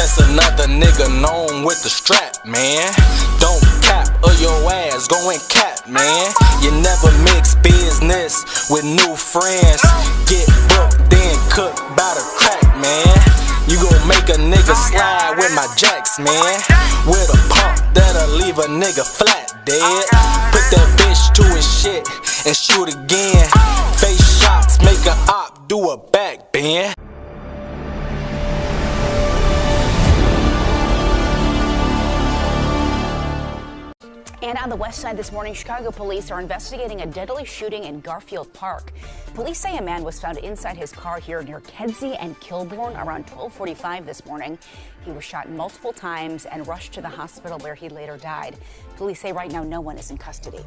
just another nigga known with the strap, man. Don't cap or your ass going cap, man. You never mix business with new friends. Get booked, then cooked by the crack, man. You gon' make a nigga slide with my jacks, man. With a pump that'll leave a nigga flat dead. Put that bitch to his shit and shoot again. Face shots, make a op do a back bend. And on the west side this morning, Chicago police are investigating a deadly shooting in Garfield Park. Police say a man was found inside his car here near Kedzie and Kilbourne around 12:45 this morning. He was shot multiple times and rushed to the hospital where he later died. Police say right now no one is in custody.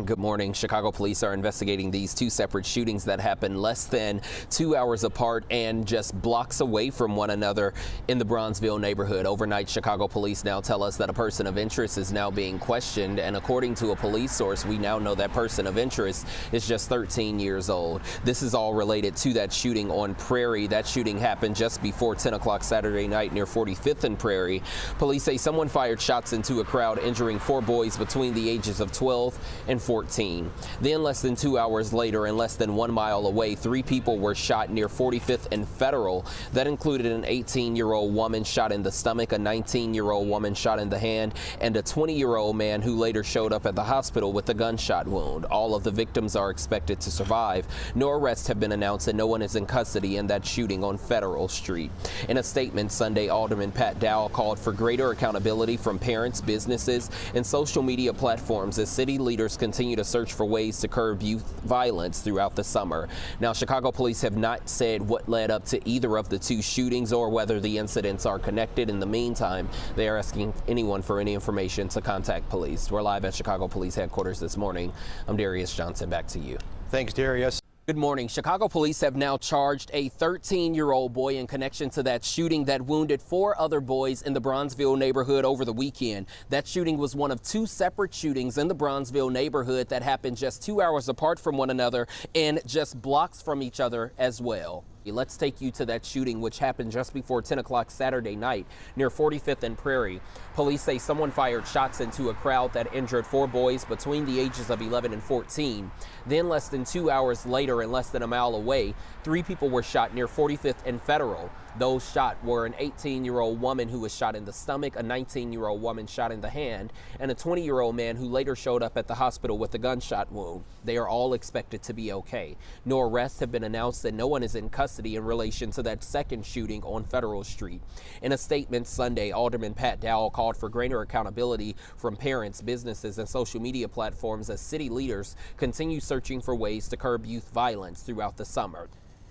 Good morning. Chicago police are investigating these two separate shootings that happened less than 2 hours apart and just blocks away from one another in the Bronzeville neighborhood. Overnight, Chicago police now tell us that a person of interest is now being questioned, and according to a police source, we now know that person of interest is just 13 years old. This is all related to that shooting on Prairie. That shooting happened just before 10 o'clock Saturday night near 45th and Prairie. Police say someone fired shots into a crowd, injuring 4 boys between the ages of 12 and 14. Then less than 2 hours later and less than 1 mile away, 3 people were shot near 45th and Federal. That included an 18-year-old woman shot in the stomach, a 19-year-old woman shot in the hand, and a 20-year-old man who later showed up at the hospital with a gunshot wound. All of the victims are expected to survive. No arrests have been announced and no one is in custody in that shooting on Federal Street. In a statement Sunday, Alderman Pat Dowell called for greater accountability from parents, businesses, and social media platforms as city leaders continue to search for ways to curb youth violence throughout the summer. Now, Chicago police have not said what led up to either of the two shootings or whether the incidents are connected. In the meantime, they are asking anyone for any information to contact police. We're live at Chicago Police Headquarters this morning. I'm Darius Johnson. Back to you. Thanks, Darius. Good morning. Chicago police have now charged a 13-year-old boy in connection to that shooting that wounded 4 other boys in the Bronzeville neighborhood over the weekend. That shooting was one of 2 separate shootings in the Bronzeville neighborhood that happened just 2 hours apart from one another and just blocks from each other as well. Let's take you to that shooting, which happened just before 10 o'clock Saturday night near 45th and Prairie. Police say someone fired shots into a crowd that injured 4 boys between the ages of 11 and 14. Then less than 2 hours later and less than a mile away, 3 people were shot near 45th and Federal. Those shot were an 18-year-old woman who was shot in the stomach, a 19-year-old woman shot in the hand, and a 20-year-old man who later showed up at the hospital with a gunshot wound. They are all expected to be okay. No arrests have been announced and no one is in custody in relation to that second shooting on Federal Street. In a statement Sunday, Alderman Pat Dowell called for greater accountability from parents, businesses, and social media platforms as city leaders continue searching for ways to curb youth violence throughout the summer.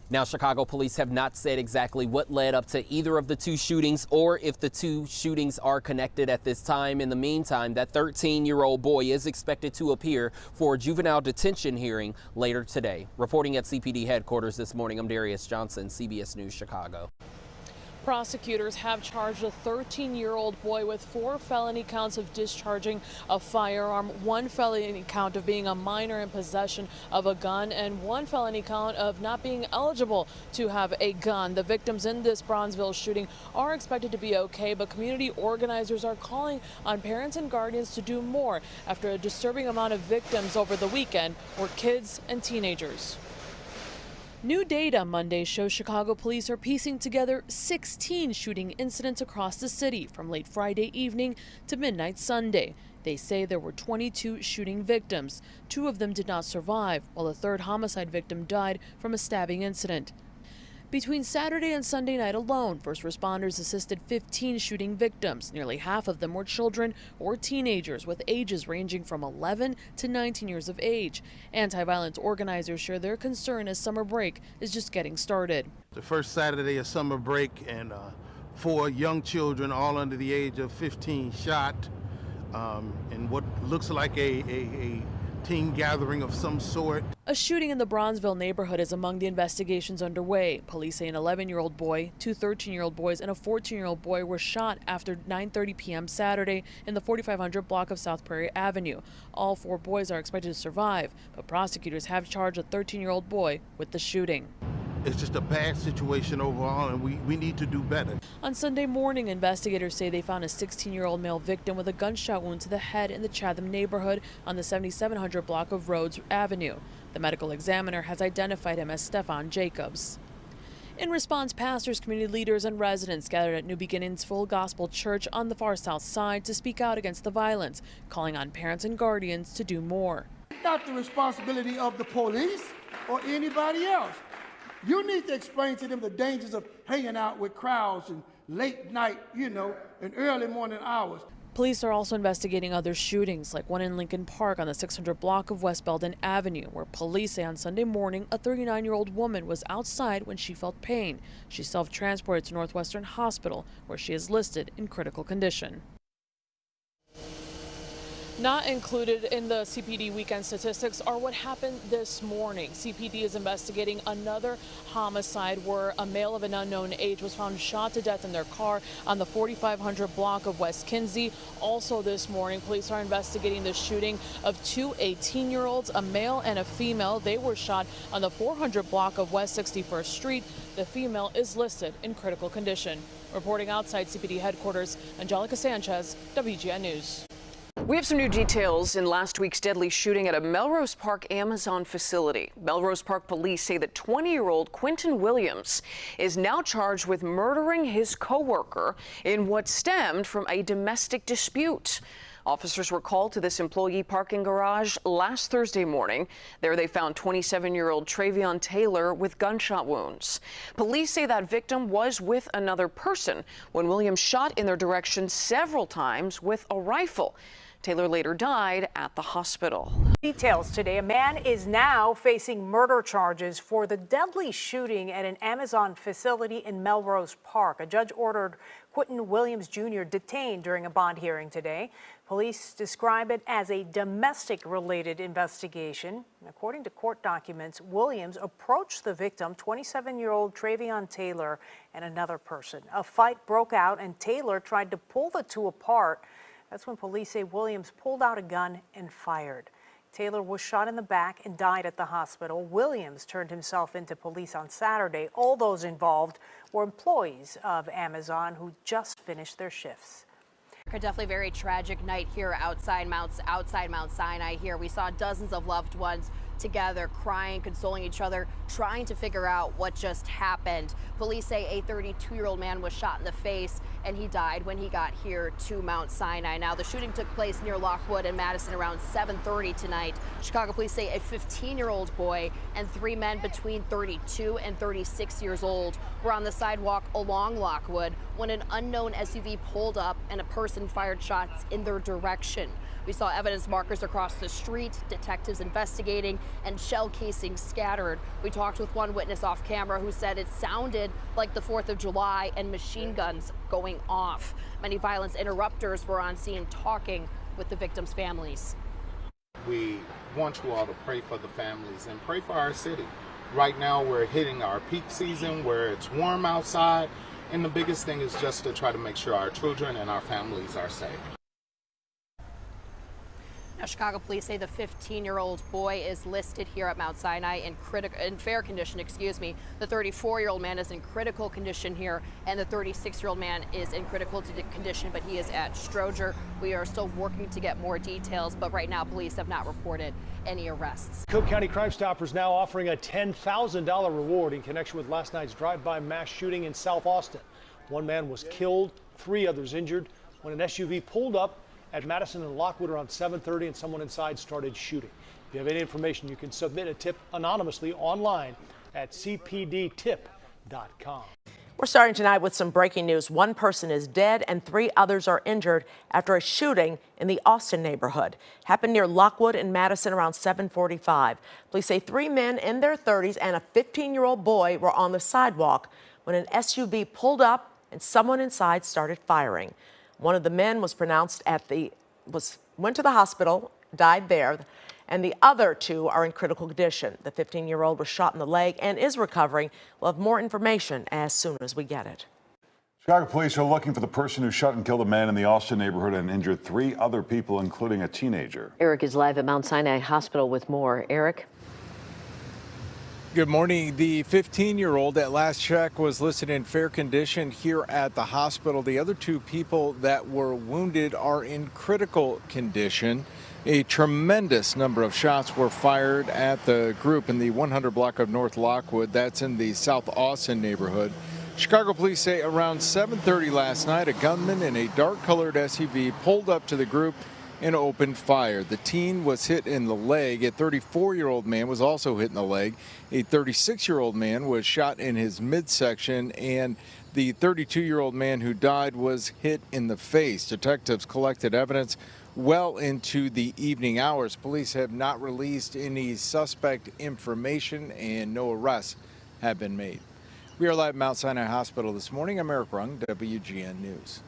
Now, Chicago police have not said exactly what led up to either of the two shootings or if the two shootings are connected at this time. In the meantime, that 13-year-old boy is expected to appear for a juvenile detention hearing later today. Reporting at CPD headquarters this morning, I'm Darius Johnson, CBS News, Chicago. Prosecutors have charged a 13-year-old boy with 4 felony counts of discharging a firearm, 1 felony count of being a minor in possession of a gun, and 1 felony count of not being eligible to have a gun. The victims in this Bronzeville shooting are expected to be okay, but community organizers are calling on parents and guardians to do more after a disturbing amount of victims over the weekend were kids and teenagers. New data Monday shows Chicago police are piecing together 16 shooting incidents across the city from late Friday evening to midnight Sunday. They say there were 22 shooting victims. 2 of them did not survive, while a 3rd homicide victim died from a stabbing incident. Between Saturday and Sunday night alone, first responders assisted 15 shooting victims. Nearly half of them were children or teenagers with ages ranging from 11 to 19 years of age. Anti-violence organizers share their concern as summer break is just getting started. The first Saturday of summer break, and 4 young children, all under the age of 15, shot in what looks like a teen gathering of some sort. A shooting in the Bronzeville neighborhood is among the investigations underway. Police say an 11-year-old boy, 2 13-year-old boys, and a 14-year-old boy were shot after 9:30 p.m. Saturday in the 4500 block of South Prairie Avenue. All 4 boys are expected to survive, but prosecutors have charged a 13-year-old boy with the shooting. it's just a bad situation overall, and we need to do better. On Sunday morning, investigators say they found a 16-year-old male victim with a gunshot wound to the head in the Chatham neighborhood on the 7700 block of Rhodes Avenue. The medical examiner has identified him as Stefan Jacobs. In response, pastors, community leaders, and residents gathered at New Beginnings Full Gospel Church on the far south side to speak out against the violence, calling on parents and guardians to do more. It's not the responsibility of the police or anybody else. You need to explain to them the dangers of hanging out with crowds and late night, and early morning hours. Police are also investigating other shootings, like one in Lincoln Park on the 600 block of West Belden Avenue, where police say on Sunday morning a 39-year-old woman was outside when she felt pain. She's self-transported to Northwestern Hospital, where she is listed in critical condition. Not included in the CPD weekend statistics are what happened this morning. CPD is investigating another homicide where a male of an unknown age was found shot to death in their car on the 4500 block of West Kinsey. Also this morning, police are investigating the shooting of two 18-year-olds, a male and a female. They were shot on the 400 block of West 61st Street. The female is listed in critical condition. Reporting outside CPD headquarters, Angelica Sanchez, WGN News. We have some new details in last week's deadly shooting at a Melrose Park Amazon facility. Melrose Park police say that 20-year-old Quentin Williams is now charged with murdering his coworker in what stemmed from a domestic dispute. Officers were called to this employee parking garage last Thursday morning. There they found 27-year-old Travion Taylor with gunshot wounds. Police say that victim was with another person when Williams shot in their direction several times with a rifle. Taylor later died at the hospital. Details today. A man is now facing murder charges for the deadly shooting at an Amazon facility in Melrose Park. A judge ordered Quentin Williams Jr. detained during a bond hearing today. Police describe it as a domestic-related investigation. According to court documents, Williams approached the victim, 27-year-old Travion Taylor, and another person. A fight broke out, and Taylor tried to pull the two apart. That's when police say Williams pulled out a gun and fired. Taylor was shot in the back and died at the hospital. Williams turned himself into police on Saturday. All those involved were employees of Amazon who just finished their shifts. Definitely very tragic night here outside Mount Sinai here. We saw dozens of loved ones together, crying, consoling each other, trying to figure out what just happened. Police say a 32-year-old man was shot in the face and he died when he got here to Mount Sinai. Now, the shooting took place near Lockwood and Madison around 7:30 tonight. Chicago police say a 15-year-old boy and three men between 32 and 36 years old were on the sidewalk along Lockwood when an unknown SUV pulled up and a person fired shots in their direction. We saw evidence markers across the street, detectives investigating, and shell casings scattered. We talked with one witness off camera who said it sounded like the 4th of July and machine guns going off. Many violence interrupters were on scene talking with the victims' families. We want you all to pray for the families and pray for our city. Right now we're hitting our peak season where it's warm outside, and the biggest thing is just to try to make sure our children and our families are safe. Now, Chicago police say the 15-year-old boy is listed here at Mount Sinai in fair condition. The 34-year-old man is in critical condition here, and the 36-year-old man is in critical condition, but he is at Stroger. We are still working to get more details, but right now police have not reported any arrests. Cook County Crime Stoppers now offering a $10,000 reward in connection with last night's drive-by mass shooting in South Austin. One man was killed, 3 others injured when an SUV pulled up at Madison and Lockwood around 7:30 and someone inside started shooting. If you have any information, you can submit a tip anonymously online at cpdtip.com. We're starting tonight with some breaking news. One person is dead and 3 others are injured after a shooting in the Austin neighborhood. Happened near Lockwood and Madison around 7:45. Police say 3 men in their 30s and a 15-year-old boy were on the sidewalk when an SUV pulled up and someone inside started firing. One of the men was went to the hospital, died there, and the other 2 are in critical condition. The 15-year-old was shot in the leg and is recovering. We'll have more information as soon as we get it. Chicago police are looking for the person who shot and killed a man in the Austin neighborhood and injured 3 other people, including a teenager. Eric is live at Mount Sinai Hospital with more. Eric? Good morning. The 15-year-old at last check was listed in fair condition here at the hospital. The other two people that were wounded are in critical condition. A tremendous number of shots were fired at the group in the 100 block of North Lockwood. That's in the South Austin neighborhood. Chicago police say around 7:30 last night, a gunman in a dark-colored SUV pulled up to the group and opened fire. The teen was hit in the leg. A 34-year-old man was also hit in the leg. A 36-year-old man was shot in his midsection, and the 32-year-old man who died was hit in the face. Detectives collected evidence well into the evening hours. Police have not released any suspect information, and no arrests have been made. We are live at Mount Sinai Hospital this morning. I'm Eric Rung, WGN News.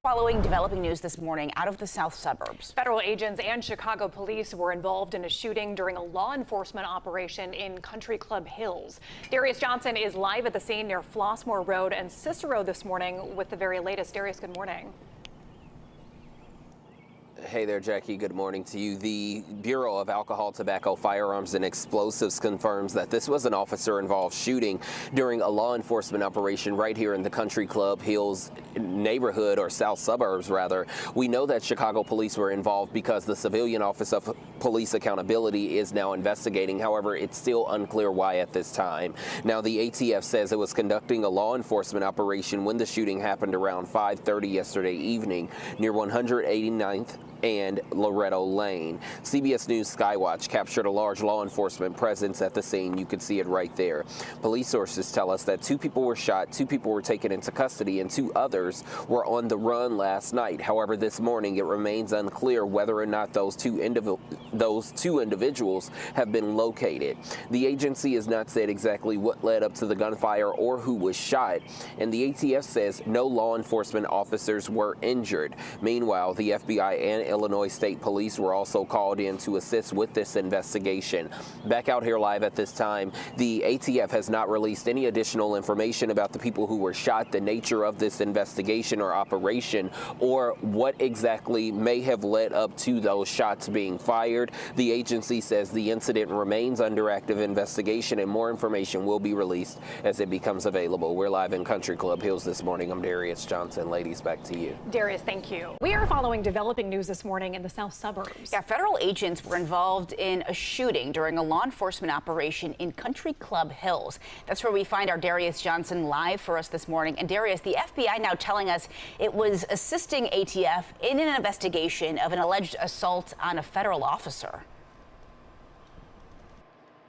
Following developing news this morning out of the south suburbs. Federal agents and Chicago police were involved in a shooting during a law enforcement operation in Country Club Hills. Darius Johnson is live at the scene near Flossmoor Road and Cicero this morning with the very latest. Darius, good morning. Hey there, Jackie. Good morning to you. The Bureau of Alcohol, Tobacco, Firearms, and Explosives confirms that this was an officer-involved shooting during a law enforcement operation right here in the Country Club Hills neighborhood, or south suburbs, rather. We know that Chicago police were involved because the Civilian Office of Police Accountability is now investigating. However, it's still unclear why at this time. Now, the ATF says it was conducting a law enforcement operation when the shooting happened around 5:30 yesterday evening near 189th and Loretto Lane. CBS News Skywatch captured a large law enforcement presence at the scene. You could see it right there. Police sources tell us that 2 people were shot, 2 people were taken into custody, and 2 others were on the run last night. However, this morning it remains unclear whether or not those two individuals have been located. The agency has not said exactly what led up to the gunfire or who was shot, and the ATF says no law enforcement officers were injured. Meanwhile, the FBI and Illinois State Police were also called in to assist with this investigation. Back out here live at this time, the ATF has not released any additional information about the people who were shot, the nature of this investigation or operation, or what exactly may have led up to those shots being fired. The agency says the incident remains under active investigation and more information will be released as it becomes available. We're live in Country Club Hills this morning. I'm Darius Johnson. Ladies, back to you. Darius, thank you. We are following developing news this morning in the south suburbs. Yeah, federal agents were involved in a shooting during a law enforcement operation in Country Club Hills. That's where we find our Darius Johnson live for us this morning. And Darius, the FBI now telling us it was assisting ATF in an investigation of an alleged assault on a federal officer.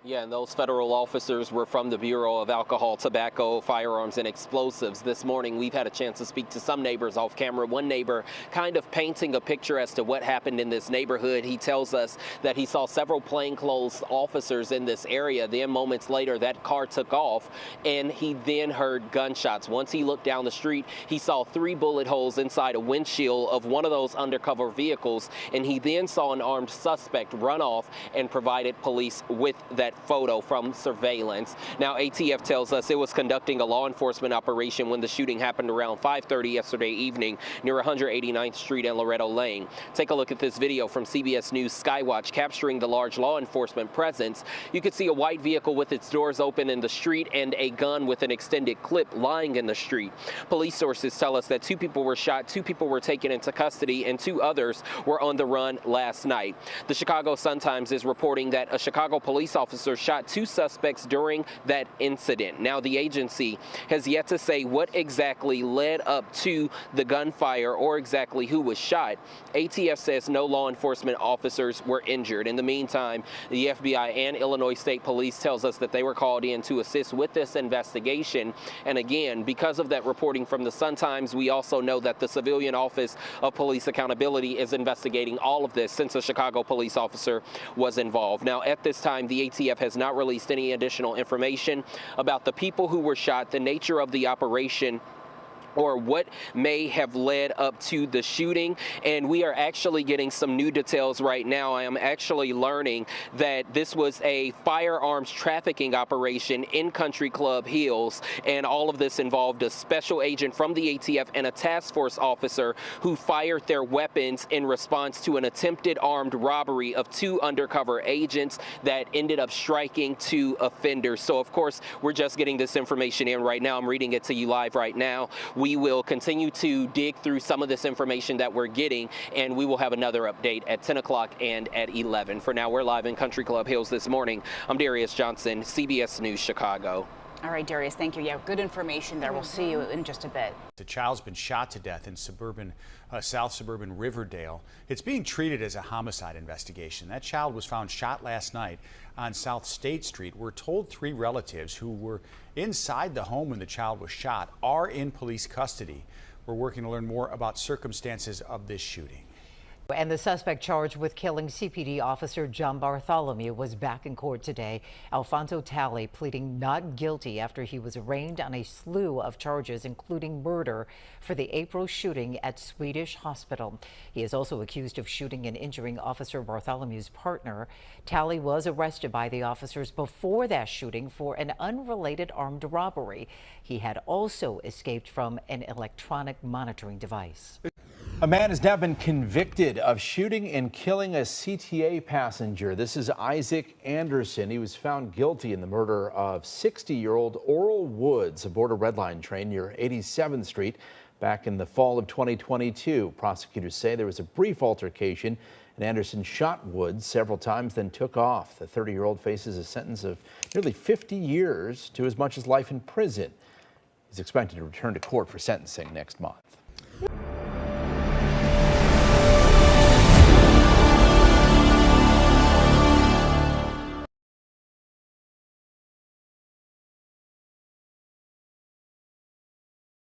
Yeah, and those federal officers were from the Bureau of Alcohol, Tobacco, Firearms, and Explosives. This morning, we've had a chance to speak to some neighbors off camera. One neighbor kind of painting a picture as to what happened in this neighborhood. He tells us that he saw several plainclothes officers in this area. Then moments later, that car took off, and he then heard gunshots. Once he looked down the street, he saw 3 bullet holes inside a windshield of one of those undercover vehicles, and he then saw an armed suspect run off and provided police with that photo from surveillance. Now, ATF tells us it was conducting a law enforcement operation when the shooting happened around 5:30 yesterday evening near 189th Street and Loretto Lane. Take a look at this video from CBS News Skywatch capturing the large law enforcement presence. You could see a white vehicle with its doors open in the street and a gun with an extended clip lying in the street. Police sources tell us that 2 people were shot, 2 people were taken into custody, and 2 others were on the run last night. The Chicago Sun-Times is reporting that a Chicago police officer shot 2 suspects during that incident. Now, the agency has yet to say what exactly led up to the gunfire or exactly who was shot. ATF says no law enforcement officers were injured. In the meantime, the FBI and Illinois State Police tells us that they were called in to assist with this investigation. And again, because of that reporting from the Sun-Times, we also know that the Civilian Office of Police Accountability is investigating all of this since a Chicago police officer was involved. Now, at this time, the ATF has not released any additional information about the people who were shot, the nature of the operation, or what may have led up to the shooting. And we are actually getting some new details right now. I am actually learning that this was a firearms trafficking operation in Country Club Hills, and all of this involved a special agent from the ATF and a task force officer who fired their weapons in response to an attempted armed robbery of 2 undercover agents that ended up striking 2 offenders. So of course, we're just getting this information in right now. I'm reading it to you live right now. We will continue to dig through some of this information that we're getting, and we will have another update at 10 o'clock and at 11. For now, we're live in Country Club Hills this morning. I'm Darius Johnson, CBS News, Chicago. All right, Darius, thank you. Yeah, good information there. We'll see you in just a bit. The child's been shot to death in South suburban Riverdale. It's being treated as a homicide investigation. That child was found shot last night on South State Street. We're told 3 relatives who were inside the home when the child was shot are in police custody. We're working to learn more about circumstances of this shooting. And the suspect charged with killing CPD officer John Bartholomew was back in court today. Alfonso Talley pleading not guilty after he was arraigned on a slew of charges, including murder, for the April shooting at Swedish Hospital. He is also accused of shooting and injuring Officer Bartholomew's partner. Talley was arrested by the officers before that shooting for an unrelated armed robbery. He had also escaped from an electronic monitoring device. A man has now been convicted of shooting and killing a CTA passenger. This is Isaac Anderson. He was found guilty in the murder of 60-year-old Oral Woods aboard a Red Line train near 87th Street back in the fall of 2022. Prosecutors say there was a brief altercation and Anderson shot Woods several times, then took off. The 30-year-old faces a sentence of nearly 50 years to as much as life in prison. He's expected to return to court for sentencing next month.